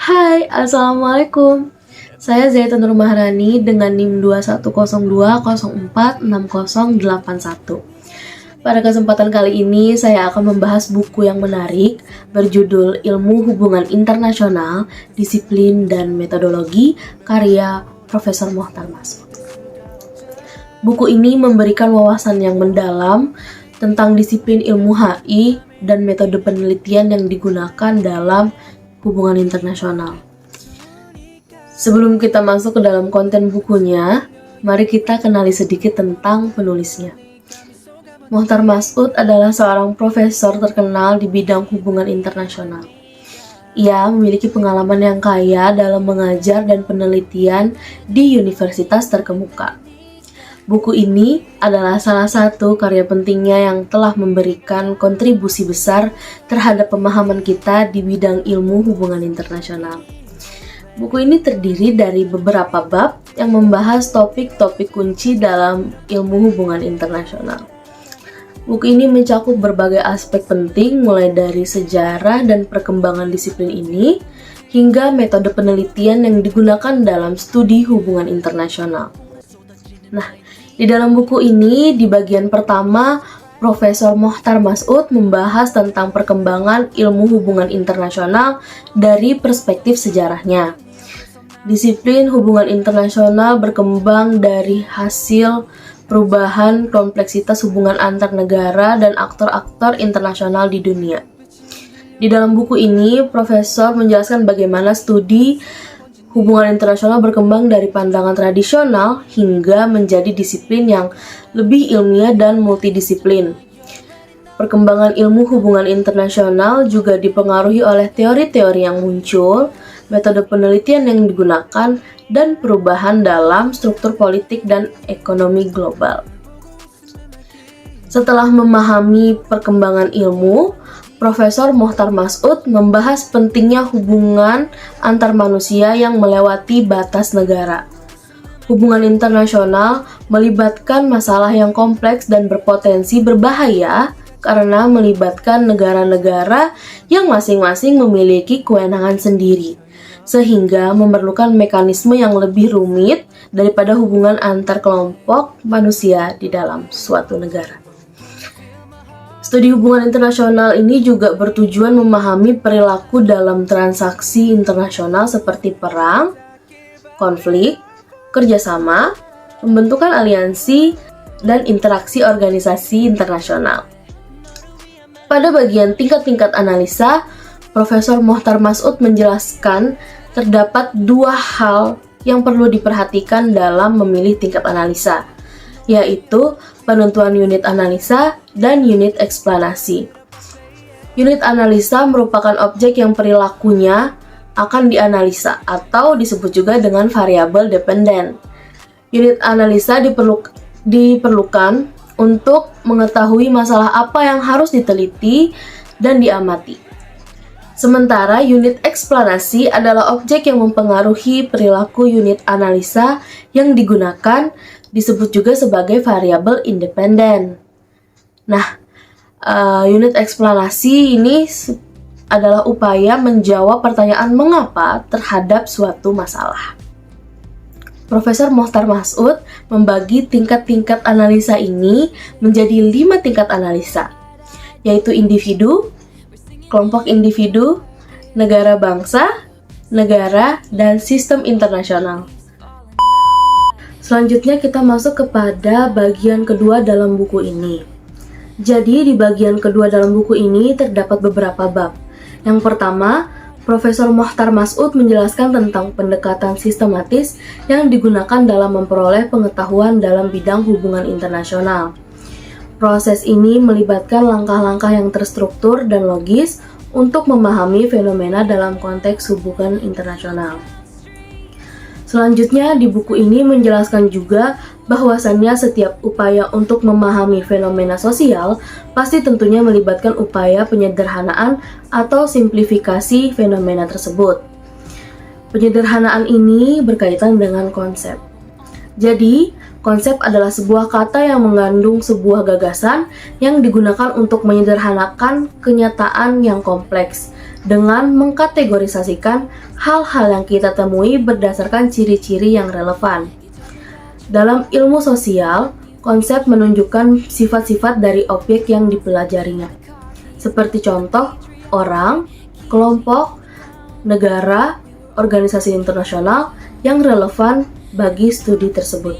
Hai, Assalamualaikum. Saya Zaitun Nur Maharani dengan NIM 2102046081. Pada kesempatan kali ini, saya akan membahas buku yang menarik berjudul Ilmu Hubungan Internasional, Disiplin dan Metodologi, karya Profesor Mohtar Masud. Buku ini memberikan wawasan yang mendalam tentang disiplin ilmu HI dan metode penelitian yang digunakan dalam hubungan internasional. Sebelum kita masuk ke dalam konten bukunya, mari kita kenali sedikit tentang penulisnya. Mohtar Masud adalah seorang profesor terkenal di bidang hubungan internasional. Ia memiliki pengalaman yang kaya dalam mengajar dan penelitian di universitas terkemuka. Buku ini adalah salah satu karya pentingnya yang telah memberikan kontribusi besar terhadap pemahaman kita di bidang ilmu hubungan internasional. Buku ini terdiri dari beberapa bab yang membahas topik-topik kunci dalam ilmu hubungan internasional. Buku ini mencakup berbagai aspek penting mulai dari sejarah dan perkembangan disiplin ini hingga metode penelitian yang digunakan dalam studi hubungan internasional. Nah, di dalam buku ini, di bagian pertama, Profesor Mohtar Masud membahas tentang perkembangan ilmu hubungan internasional dari perspektif sejarahnya. Disiplin hubungan internasional berkembang dari hasil perubahan kompleksitas hubungan antar negara dan aktor-aktor internasional di dunia. Di dalam buku ini, Profesor menjelaskan bagaimana studi hubungan internasional berkembang dari pandangan tradisional hingga menjadi disiplin yang lebih ilmiah dan multidisiplin. Perkembangan ilmu hubungan internasional juga dipengaruhi oleh teori-teori yang muncul, metode penelitian yang digunakan, dan perubahan dalam struktur politik dan ekonomi global. Setelah memahami perkembangan ilmu, Profesor Mohtar Masud membahas pentingnya hubungan antar manusia yang melewati batas negara. Hubungan internasional melibatkan masalah yang kompleks dan berpotensi berbahaya karena melibatkan negara-negara yang masing-masing memiliki kewenangan sendiri, sehingga memerlukan mekanisme yang lebih rumit daripada hubungan antar kelompok manusia di dalam suatu negara. Studi hubungan internasional ini juga bertujuan memahami perilaku dalam transaksi internasional seperti perang, konflik, kerjasama, pembentukan aliansi, dan interaksi organisasi internasional. Pada bagian tingkat-tingkat analisa, Profesor Mohtar Masud menjelaskan terdapat dua hal yang perlu diperhatikan dalam memilih tingkat analisa, yaitu penentuan unit analisa dan unit eksplanasi. Unit analisa merupakan objek yang perilakunya akan dianalisa atau disebut juga dengan variabel dependen. Unit analisa diperlukan untuk mengetahui masalah apa yang harus diteliti dan diamati. Sementara unit eksplanasi adalah objek yang mempengaruhi perilaku unit analisa yang digunakan, disebut juga sebagai variabel independen. Nah, unit eksplanasi ini adalah upaya menjawab pertanyaan mengapa terhadap suatu masalah. Profesor Mohtar Masud membagi tingkat-tingkat analisa ini menjadi 5 tingkat analisa, yaitu individu, kelompok individu, negara bangsa, negara, dan sistem internasional. Selanjutnya kita masuk kepada bagian kedua dalam buku ini. Jadi di bagian kedua dalam buku ini terdapat beberapa bab. Yang pertama, Profesor Mohtar Masud menjelaskan tentang pendekatan sistematis yang digunakan dalam memperoleh pengetahuan dalam bidang hubungan internasional. Proses ini melibatkan langkah-langkah yang terstruktur dan logis untuk memahami fenomena dalam konteks hubungan internasional. Selanjutnya, di buku ini menjelaskan juga bahwasannya setiap upaya untuk memahami fenomena sosial pasti tentunya melibatkan upaya penyederhanaan atau simplifikasi fenomena tersebut. Penyederhanaan ini berkaitan dengan konsep. Jadi, Konsep adalah sebuah kata yang mengandung sebuah gagasan yang digunakan untuk menyederhanakan kenyataan yang kompleks dengan mengkategorisasikan hal-hal yang kita temui berdasarkan ciri-ciri yang relevan. Dalam ilmu sosial, konsep menunjukkan sifat-sifat dari objek yang dipelajarinya, seperti contoh orang, kelompok, negara, organisasi internasional yang relevan bagi studi tersebut.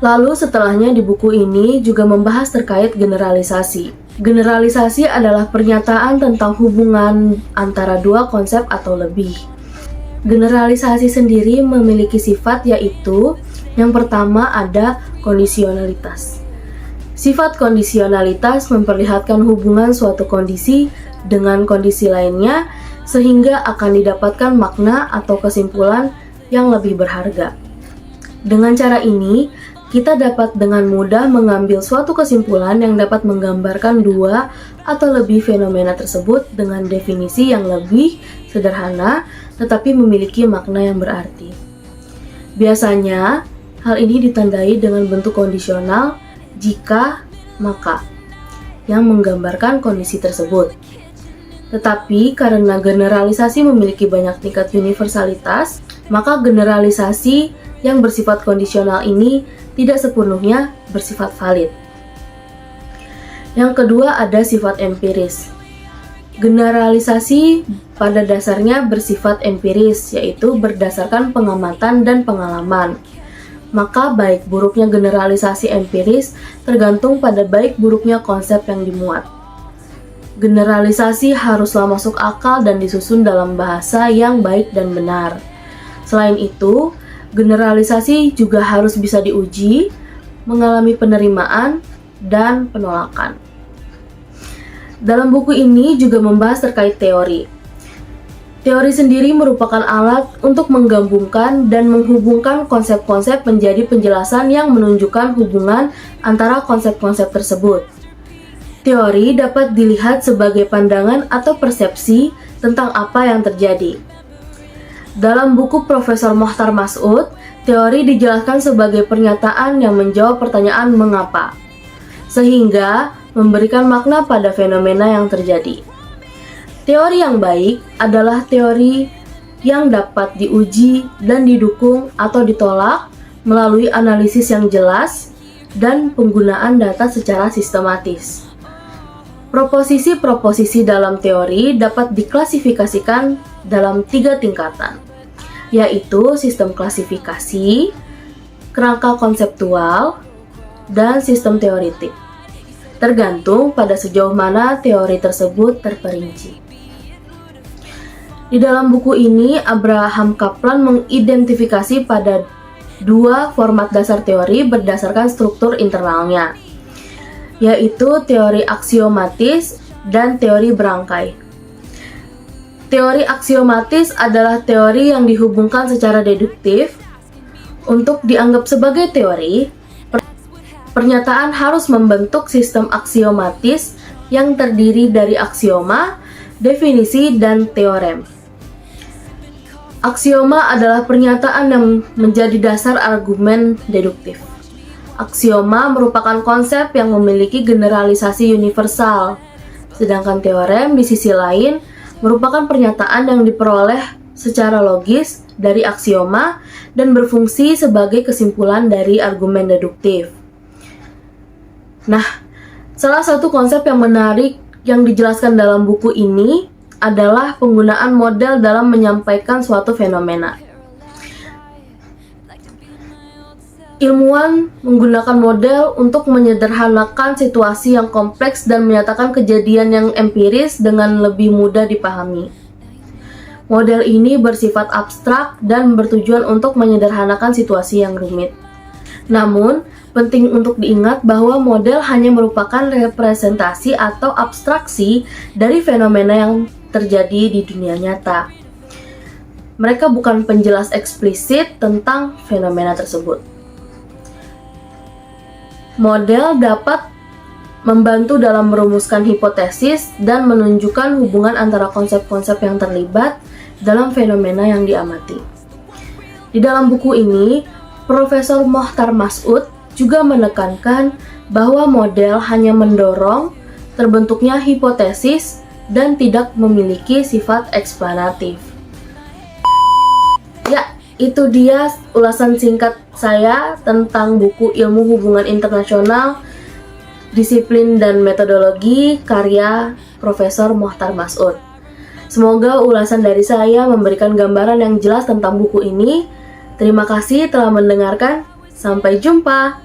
Lalu setelahnya di buku ini juga membahas terkait generalisasi. Generalisasi adalah pernyataan tentang hubungan antara dua konsep atau lebih. Generalisasi sendiri memiliki sifat yaitu yang pertama ada kondisionalitas. Sifat kondisionalitas memperlihatkan hubungan suatu kondisi dengan kondisi lainnya sehingga akan didapatkan makna atau kesimpulan yang lebih berharga. Dengan cara ini, kita dapat dengan mudah mengambil suatu kesimpulan yang dapat menggambarkan dua atau lebih fenomena tersebut dengan definisi yang lebih sederhana tetapi memiliki makna yang berarti. Biasanya, hal ini ditandai dengan bentuk kondisional jika, maka, yang menggambarkan kondisi tersebut. Tetapi karena generalisasi memiliki banyak tingkat universalitas, maka generalisasi yang bersifat kondisional ini tidak sepenuhnya bersifat valid. Yang kedua ada sifat empiris. Generalisasi pada dasarnya bersifat empiris, yaitu berdasarkan pengamatan dan pengalaman. Maka baik buruknya generalisasi empiris tergantung pada baik buruknya konsep yang dimuat. Generalisasi haruslah masuk akal dan disusun dalam bahasa yang baik dan benar. Selain itu, generalisasi juga harus bisa diuji, mengalami penerimaan, dan penolakan. Dalam buku ini juga membahas terkait teori. Teori sendiri merupakan alat untuk menggabungkan dan menghubungkan konsep-konsep menjadi penjelasan yang menunjukkan hubungan antara konsep-konsep tersebut. Teori dapat dilihat sebagai pandangan atau persepsi tentang apa yang terjadi. Dalam buku Profesor Mohtar Mas'ud, teori dijelaskan sebagai pernyataan yang menjawab pertanyaan mengapa, sehingga memberikan makna pada fenomena yang terjadi. Teori yang baik adalah teori yang dapat diuji dan didukung atau ditolak melalui analisis yang jelas dan penggunaan data secara sistematis. Proposisi-proposisi dalam teori dapat diklasifikasikan dalam 3 tingkatan, yaitu sistem klasifikasi, kerangka konseptual, dan sistem teoritik. Tergantung pada sejauh mana teori tersebut terperinci. Di dalam buku ini, Abraham Kaplan mengidentifikasi pada 2 format dasar teori berdasarkan struktur internalnya, yaitu teori aksiomatis dan teori berangkai. Teori aksiomatis adalah teori yang dihubungkan secara deduktif. Untuk dianggap sebagai teori, pernyataan harus membentuk sistem aksiomatis yang terdiri dari aksioma, definisi, dan teorem. Aksioma adalah pernyataan yang menjadi dasar argumen deduktif. Aksioma merupakan konsep yang memiliki generalisasi universal, sedangkan teorem di sisi lain merupakan pernyataan yang diperoleh secara logis dari aksioma dan berfungsi sebagai kesimpulan dari argumen deduktif. Nah, salah satu konsep yang menarik yang dijelaskan dalam buku ini adalah penggunaan model dalam menyampaikan suatu fenomena. Ilmuwan menggunakan model untuk menyederhanakan situasi yang kompleks dan menyatakan kejadian yang empiris dengan lebih mudah dipahami. Model ini bersifat abstrak dan bertujuan untuk menyederhanakan situasi yang rumit. Namun, penting untuk diingat bahwa model hanya merupakan representasi atau abstraksi dari fenomena yang terjadi di dunia nyata. Mereka bukan penjelas eksplisit tentang fenomena tersebut. Model dapat membantu dalam merumuskan hipotesis dan menunjukkan hubungan antara konsep-konsep yang terlibat dalam fenomena yang diamati. Di dalam buku ini, Profesor Mohtar Mas'ud juga menekankan bahwa model hanya mendorong terbentuknya hipotesis dan tidak memiliki sifat eksplanatif. Ya, itu dia ulasan singkat saya tentang buku Ilmu Hubungan Internasional, Disiplin dan Metodologi karya Profesor Mohtar Mas'ud. Semoga ulasan dari saya memberikan gambaran yang jelas tentang buku ini. Terima kasih telah mendengarkan. Sampai jumpa.